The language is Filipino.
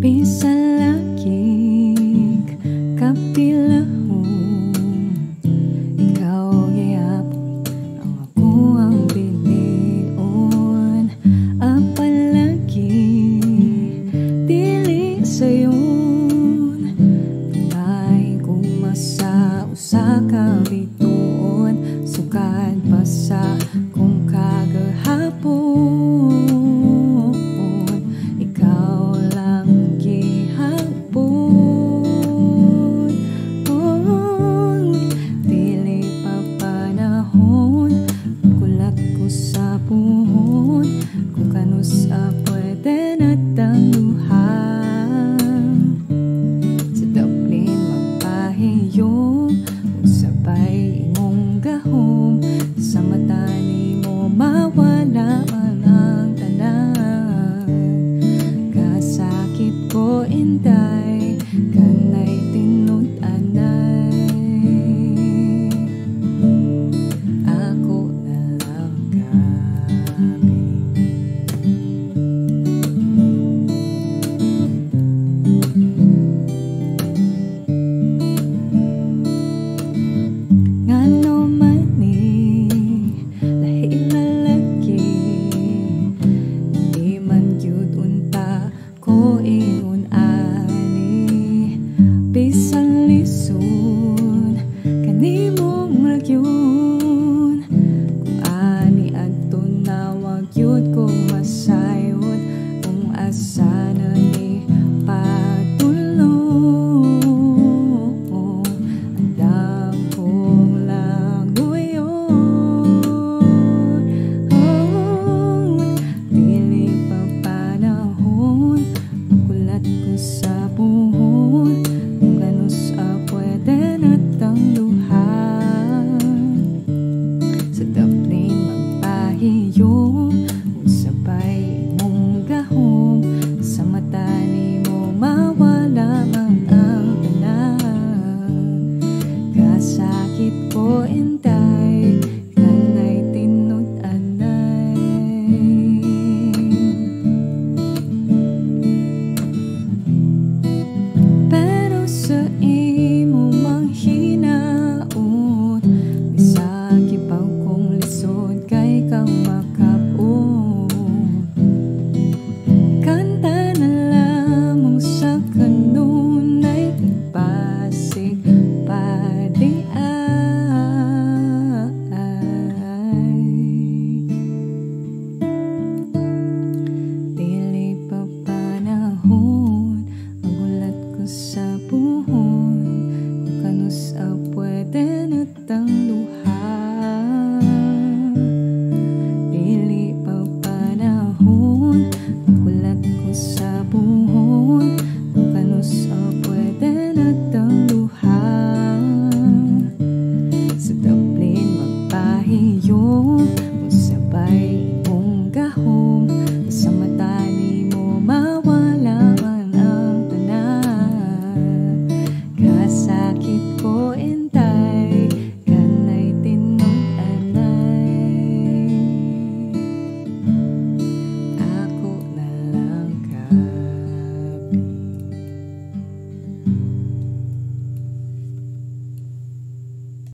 Bisan laging kapilahon, ikaw gayapon ang ako ang bilion. Apalagi dili sayon, may kumasa usa ka bituon, sukad pa sa kung kagahapon. Kung kanus pwede na tangluhan, sa daplin magpahiyong, kung sabay imong gahom, sa mata ni mo mawala man ang tanan. Kasakit ko inday, kanay tinud-anay. Ako na lang ingon ani, bisan lisod kanimong magyud. Kung ani adto na wag yun kung masayod, kung asa na ni patulong, andam kong lang nuyon. Dili pa panahon, kulat ko sa buhon, kung ganus pwede na tangluhan, sa daplin magpahiyong, kung sabay imong gahom, sa mata ni mo mawala man ang tanan. Kasakit ko intay, kanay tinud-anay. Sa imo mang hinaot, bisag ibaw kong lisod kay kang makapot. Kanta na lamang sa kanunay, pasig padiay. Dili pa panahon, ang ulat ko sa buhon, kung kanus pwede na tangluhan. Dili pa panahon, magulat ko sa buhon, kung kanus pwede na tangluhan, sa daplin magpahiyong, kung sabay